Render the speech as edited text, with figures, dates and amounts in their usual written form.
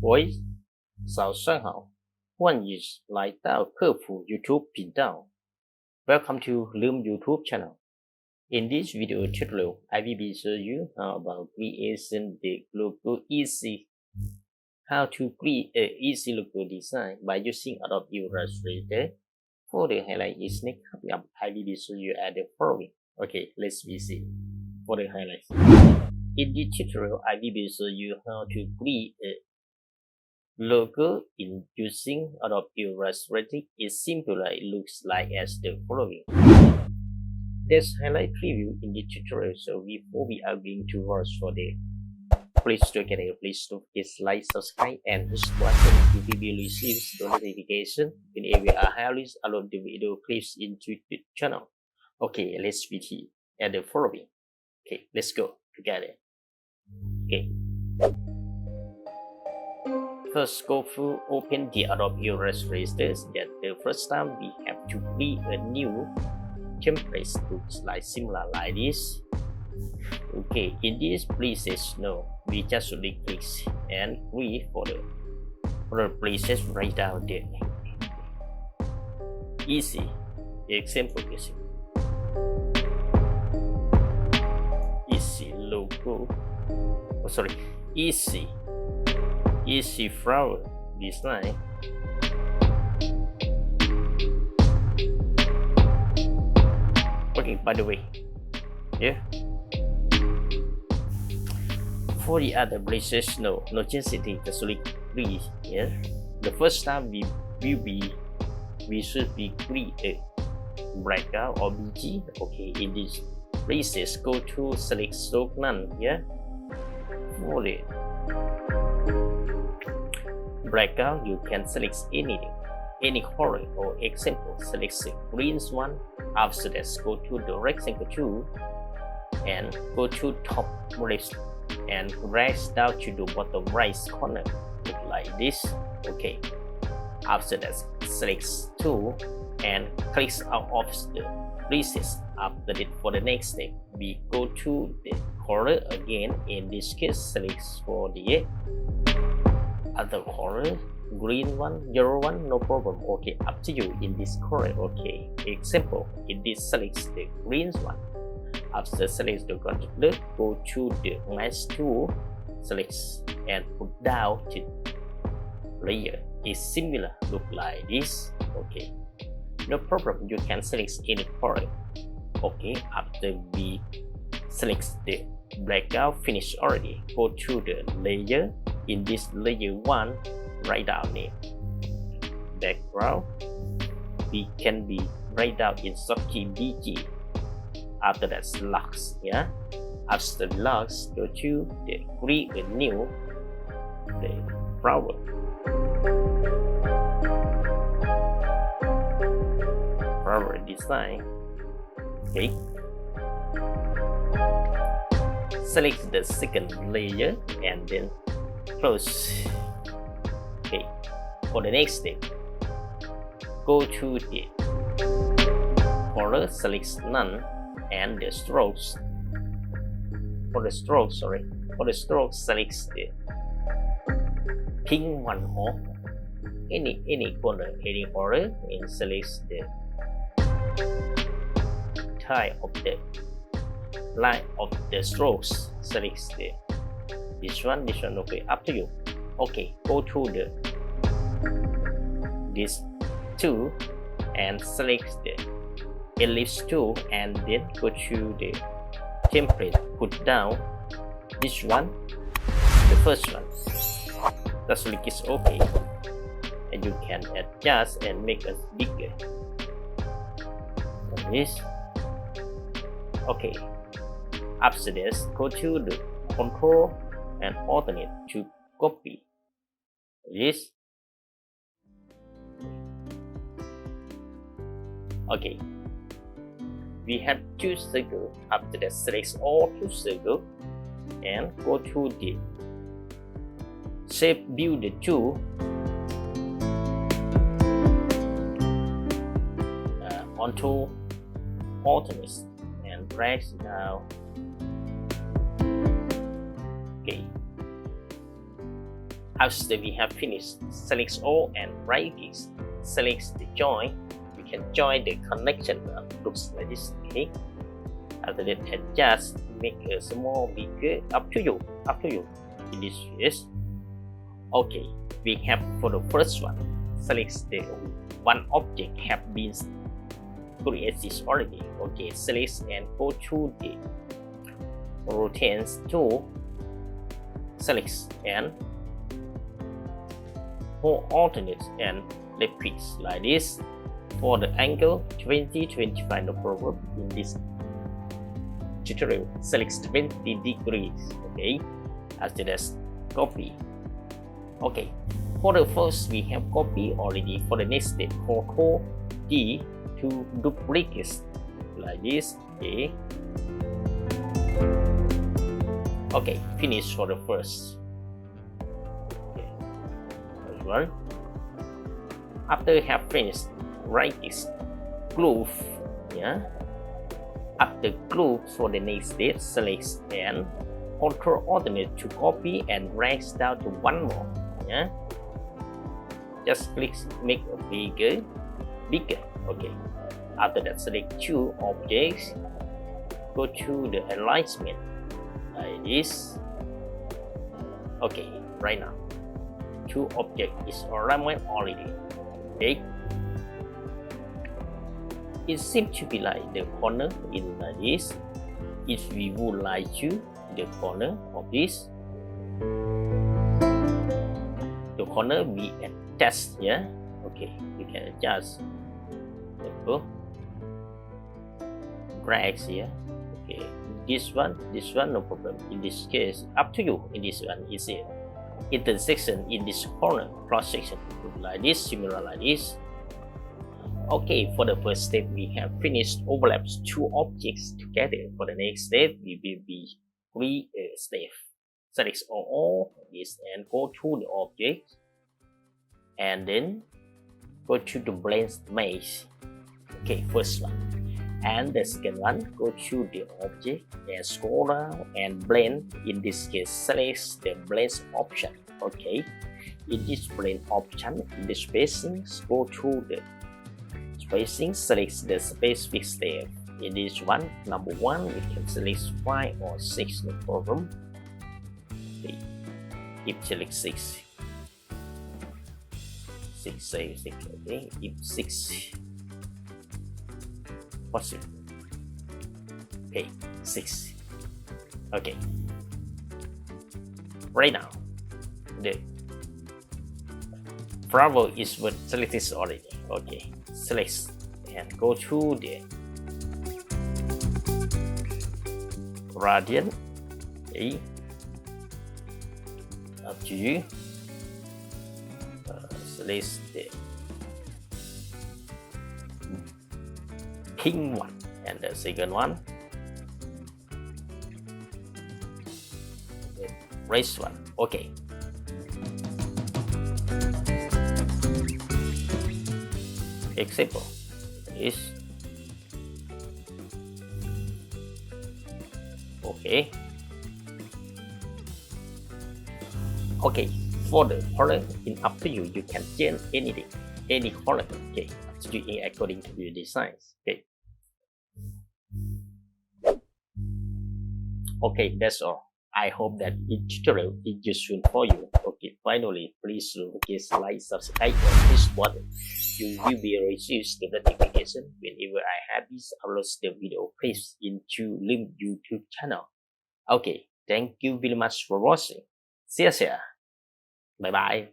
喂，早上好，欢迎来到客服 YouTube 频道。Welcome to Leum YouTube channel. In this video tutorial, I will be showing you how about creation the logo easy. How to create an easy logo design by using Adobe Illustrator. For the highlight is next up, I will be showing you at the following. Okay, let's visit for the highlights. In this tutorial, I will be showing you how to create a logo in using Adobe Illustrator. Is simple. It looks like as the following. Let's highlight preview in the tutorial. So before we are going to watch for the please don't forget like, subscribe, and push button to be receive the notification whenever I upload the video clips into the channel. Okay, let's begin at the following. Okay, let's go together. Okay. First, go through open the Adobe Illustrator. That the first time we have to create a new template looks like similar like this. Okay, in this places, no, we just only click and create for the places right down there. Easy. Example is easy logo. Oh, sorry, easy flower design. Okay, by the way, yeah. For the other places, no necessity to select three. Yeah, the first time we should be create a breakout or BG. Okay, in these places, go to select stroke none. Yeah, for the breakout, you can select anything, any color or example. Select the green one. After that, go to the rectangle tool and go to top left and drag down to the bottom right corner. Look like this. Okay. After that, select tool and click out of the places. After that, for the next step, we go to the color again. In this case, select for the other color, green one, yellow one, no problem. Okay, up to you in this color. Okay, example, in this select the green one. After select the color, go to the mask tool, select and put down to layer. Is similar, look like this. Okay, no problem. You can select any color. Okay, after we select the blackout finish already, go to the layer. In this layer 1, write down name background. We can be write down in shortkey BG. After that, lux. Yeah. After lux, go to the create a new the flower. Flower design. Okay. Select the second layer and then close. Okay, for the next step, go to the color, select none, and the strokes. For the strokes, select the pink one or any color, and select the type of the line of the strokes. Select the this one, okay, up to you. Okay, go to the this tool and select the ellipse tool and then go to the template, put down this one, the first one. The select is okay, and you can adjust and make it bigger. Like this. Okay, after this, go to the control and alternate to copy this. Okay, we have two circles. After that, select all two circles and go to the shape builder tool. Onto alternate and drag down. Okay, After we have finished, select all and right-click. Select the join. We can join the connection. Looks like this. Okay. After that, adjust, make a small, bigger. Up to you. Up to you. In this case. Okay. We have for the first one. Select the one object have been created already. Okay. Select and go to the rotate tool. Select and hold alternate and left click like this. For the angle 20-25, no problem. In this tutorial, select 20 degrees. Okay. After that, copy. Okay. For the first, we have copy already. For the next step, Ctrl D to duplicate like this. Okay. Okay. Finish for the first. Okay. First one. After have finished, right is glue. Yeah. After glue for the next step, select and Ctrl alternate to copy and drag down to one more. Yeah. Just click make a bigger. Okay. After that, select two objects. Go to the alignment like this. Okay. Right now, two object is alignment already. Okay. It seems to be like the corner in like this. If we would like to the corner of this, the corner we adjust here. Okay, you can adjust. Go. Drag here. Okay, this one, no problem. In this case, up to you. In this one is it. Intersection in this corner, cross section like this, similar like this. Okay, for the first step, we have finished overlaps two objects together. For the next step, we will be create a step. Select all this and go to the object, and then go to the blend mesh. Okay, first one, and the second one, go to the object and scroll down and blend. In this case, select the blend option. Okay, in this blend option, in the spacing, go to the spacing, select the specific step. In this one, number one, we can select 5 or 6, no problem. Okay. If select 6, 6, okay. If 6, possible. Okay, 6. Okay. Right now, the flower is what selected already. Okay, select and go to the gradient. Okay, up to you. Select the pink one and the second one, the red one. Okay. Example is okay. Okay, for the color, in up to you. You can change anything, any color. Okay, doing according to your designs. Okay. Okay, that's all. I hope that each tutorial is useful for you. Okay, finally, please don't forget to like, subscribe, and this button. You will be received the notification whenever I have this upload the video clips into Leum YouTube channel. Okay, thank you very much for watching. See ya. Bye bye.